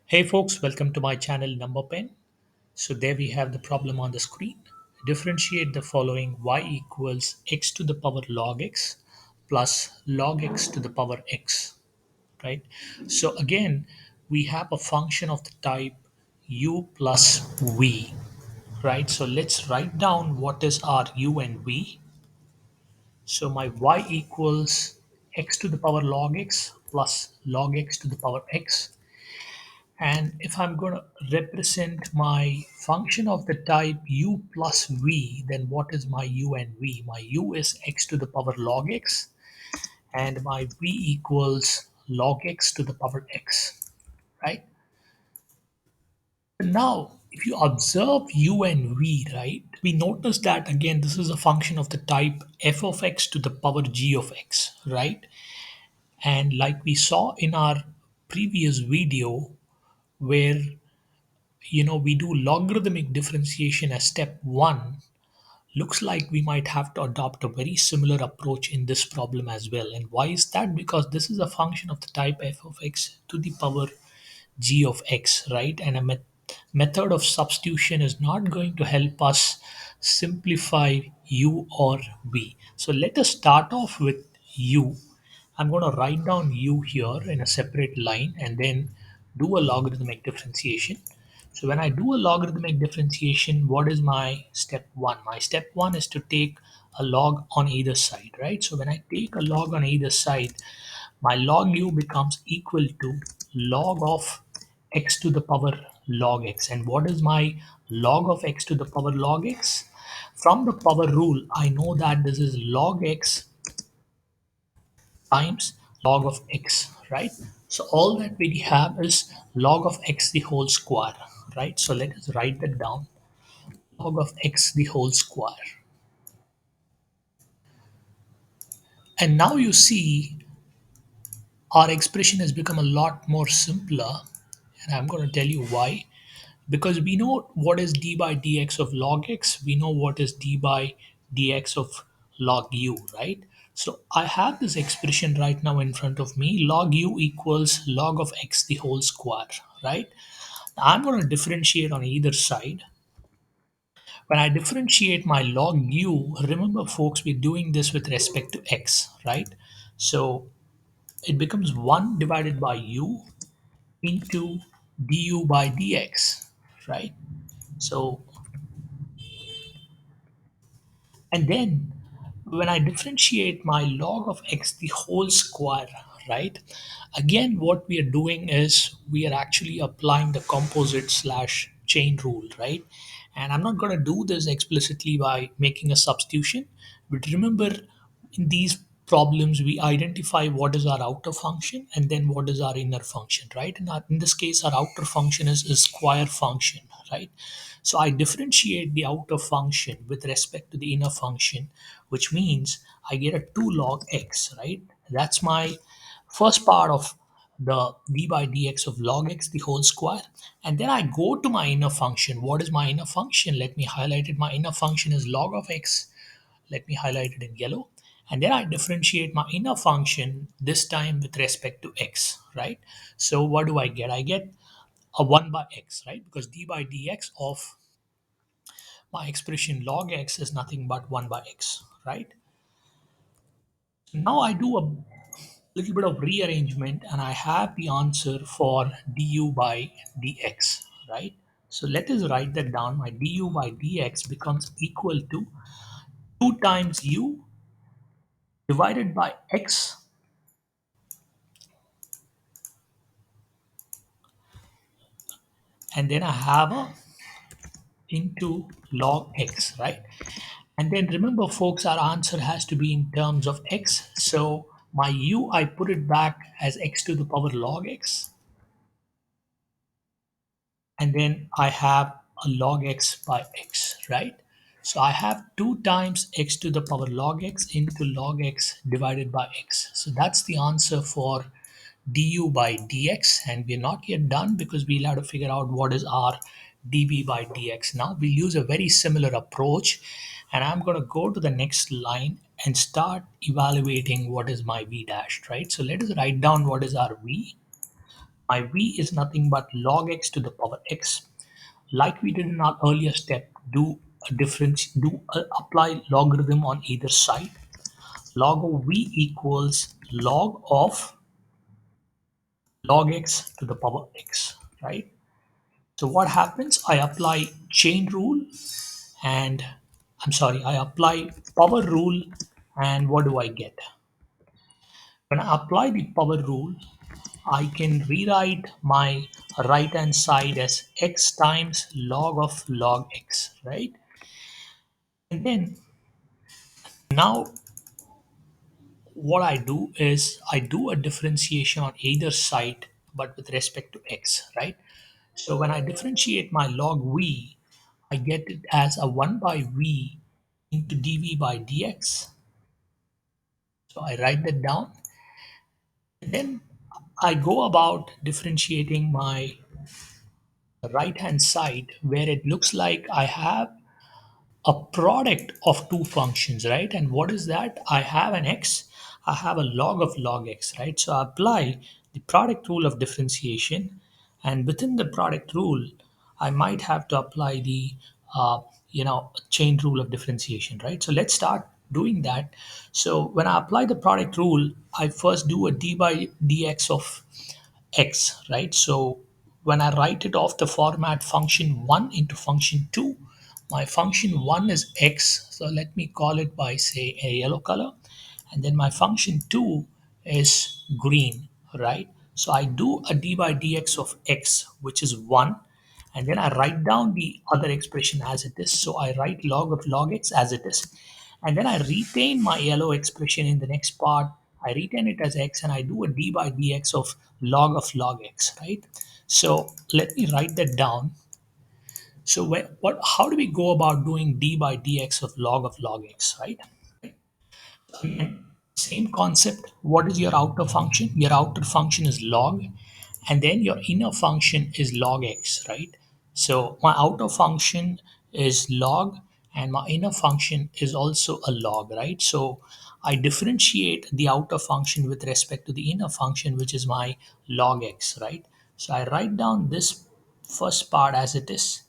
Hey folks, welcome to my channel Number Pen. So there we have the problem on the screen. Differentiate the following: y equals x to the power log x plus log x to the power x, right? So again, we have a function of the type u plus v, right? So let's write down what is our u and v. So my y equals x to the power log x plus log x to the power x. And if I'm going to represent my function of the type u plus v, then what is my u and v? My u is x to the power log x, and my v equals log x to the power x, right? Now, if you observe u and v, right, we notice that again, this is a function of the type f of x to the power g of x, right? And like we saw in our previous video, where we do logarithmic differentiation as step one, looks like we might have to adopt a very similar approach in this problem as well. And why is that? Because this is a function of the type f of x to the power g of x, right? And a method of substitution is not going to help us simplify u or v. So let us start off with u. I'm going to write down u here in a separate line and then do a logarithmic differentiation. So when I do a logarithmic differentiation, what is my step one? My step one is to take a log on either side, right? So when I take a log on either side, my log u becomes equal to log of x to the power log x. And what is my log of x to the power log x? From the power rule, I know that this is log x times log of x, right? So all that we have is log of x the whole square, right? So let us write that down. Log of x the whole square. And now you see our expression has become a lot more simpler. And I'm going to tell you why. Because we know what is d by dx of log x, we know what is d by dx of log u, right? So I have this expression right now in front of me. Log u equals log of x the whole square, right? Now I'm going to differentiate on either side. When I differentiate my log u, remember folks, we're doing this with respect to x, right? So it becomes 1 divided by u into du by dx, right? So, and then when I differentiate my log of x the whole square, right? Again, what we are doing is we are actually applying the composite slash chain rule, right? And I'm not going to do this explicitly by making a substitution, but remember, in these problems we identify what is our outer function and then what is our inner function, right? And in this case, our outer function is a square function, right? So I differentiate the outer function with respect to the inner function, which means I get a 2 log x, right? That's my first part of the d by dx of log x the whole square. And then I go to my inner function. What is my inner function? Let me highlight it. My inner function is log of x. Let me highlight it in yellow. And then I differentiate my inner function, this time with respect to x, right? So what do I get? I get a 1 by x, right? Because d by dx of my expression log x is nothing but 1 by x, right? Now I do a little bit of rearrangement and I have the answer for du by dx, right? So let us write that down. My du by dx becomes equal to 2 times u divided by x, and then I have a into log x, right? And then remember, folks, our answer has to be in terms of x. So my u, I put it back as x to the power log x. And then I have a log x by x, right? So I have 2 times x to the power log x into log x divided by x. So that's the answer for du by dx. And we're not yet done because we'll have to figure out what is our dv by dx. Now we'll use a very similar approach. And I'm going to go to the next line and start evaluating what is my v dashed, right? So let us write down what is our v. My v is nothing but log x to the power x. Like we did in our earlier step, apply logarithm on either side. Log of v equals log of log x to the power x, right? So what happens? I apply chain rule and I apply power rule, and what do I get? When I apply the power rule, I can rewrite my right hand side as x times log of log x, right? And then now what I do is I do a differentiation on either side, but with respect to x, right? So when I differentiate my log v, I get it as a 1 by v into dv by dx. So I write that down. And then I go about differentiating my right hand side where it looks like I have a product of two functions, right? And what is that? I have an x, I have a log of log x, right? So I apply the product rule of differentiation, and within the product rule, I might have to apply the chain rule of differentiation, right? So let's start doing that. So when I apply the product rule, I first do a d by dx of x, right? So when I write it off the format function 1 into function 2, my function 1 is x. So let me call it by, say, a yellow color. And then my function 2 is green, right? So I do a d by dx of x, which is 1. And then I write down the other expression as it is. So I write log of log x as it is. And then I retain my yellow expression in the next part. I retain it as x and I do a d by dx of log x, right? So let me write that down. So how do we go about doing d by dx of log x, right? Again, same concept. What is your outer function? Your outer function is log, and then your inner function is log x, right? So my outer function is log, and my inner function is also a log, right? So I differentiate the outer function with respect to the inner function, which is my log x, right? So I write down this first part as it is.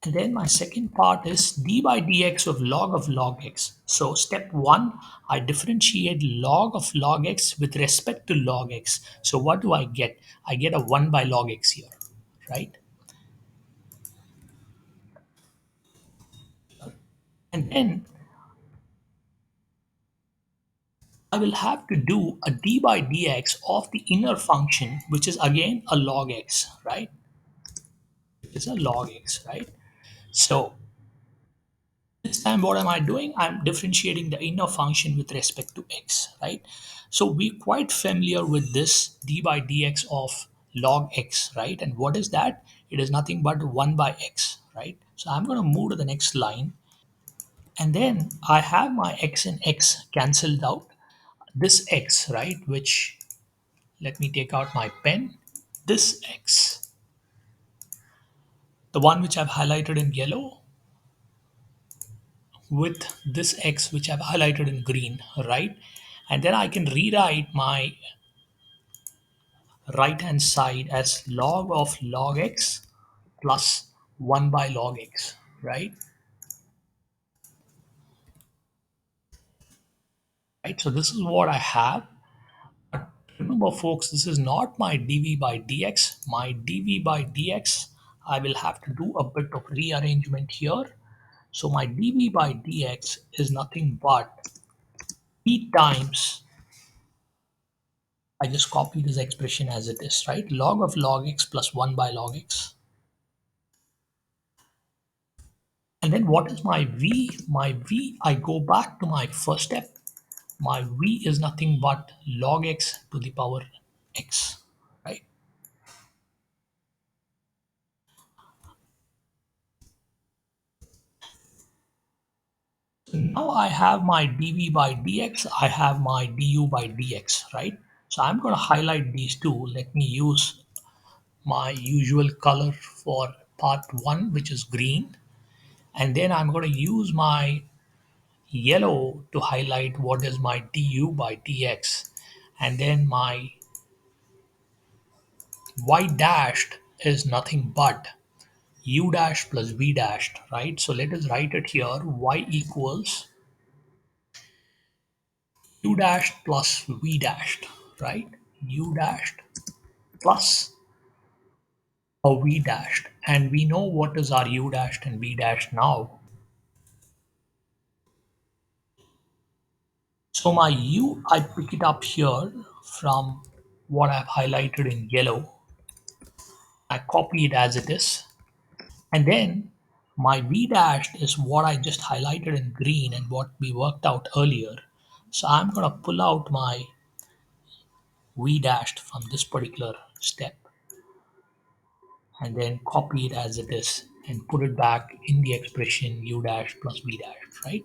And then my second part is d by dx of log x. So step one, I differentiate log of log x with respect to log x. So what do I get? I get a 1 by log x here, right? And then I will have to do a d by dx of the inner function, which is again a log x, right? It's a log x, right? So this time what am I doing? I'm differentiating the inner function with respect to x, right? So we're quite familiar with this d by dx of log x, right? And what is that? It is nothing but 1 by x, right? So I'm going to move to the next line, and then I have my x and x cancelled out. This x, right, which, let me take out my pen. This x, the one which I've highlighted in yellow, with this x which I've highlighted in green, right? And then I can rewrite my right hand side as log of log x plus 1 by log x, right? Right. So this is what I have. But remember, folks, this is not my dv by dx. My dv by dx, I will have to do a bit of rearrangement here. So my dv by dx is nothing but p times, I just copy this expression as it is, right? Log of log x plus 1 by log x. And then what is my v? My v, I go back to my first step. My v is nothing but log x to the power x, right? So now I have my dv by dx, I have my du by dx, right? So I'm going to highlight these two. Let me use my usual color for part one, which is green. And then I'm going to use my yellow to highlight what is my du by dx, and then my y dashed is nothing but u dash plus v dashed, right? So let us write it here. Y equals u dashed plus v dashed, right? U dashed plus a v dashed. And we know what is our u dashed and v dashed now. So my u, I pick it up here from what I've highlighted in yellow. I copy it as it is. And then my v dashed is what I just highlighted in green and what we worked out earlier. So I'm going to pull out my v dashed from this particular step and then copy it as it is and put it back in the expression u dash plus v dash, right?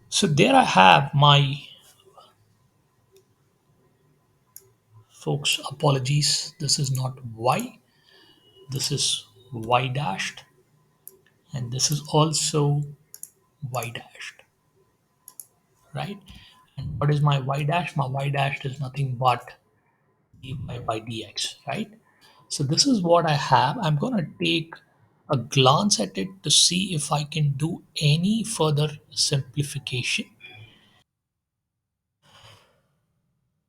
So there I have my, folks, apologies, this is not y, this is y dashed, and this is also y dashed, right? And what is my y dash? My y dash is nothing but dy by dx, right? So this is what I have. I'm going to take a glance at it to see if I can do any further simplification.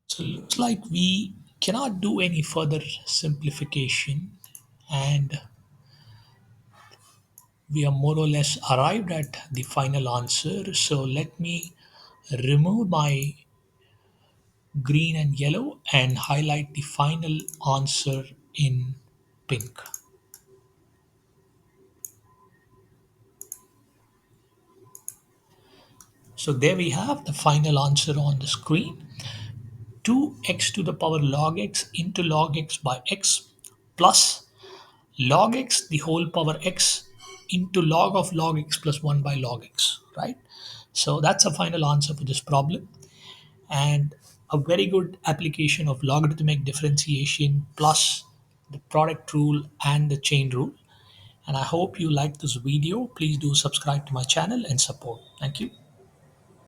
So it looks like we cannot do any further simplification, and we are more or less arrived at the final answer. So let me remove my green and yellow and highlight the final answer in pink. So there we have the final answer on the screen. 2x to the power log x into log x by x plus log x the whole power x into log of log x plus 1 by log x, right? So that's a final answer for this problem, and a very good application of logarithmic differentiation plus the product rule and the chain rule. And I hope you like this video. Please do subscribe to my channel and support. Thank you.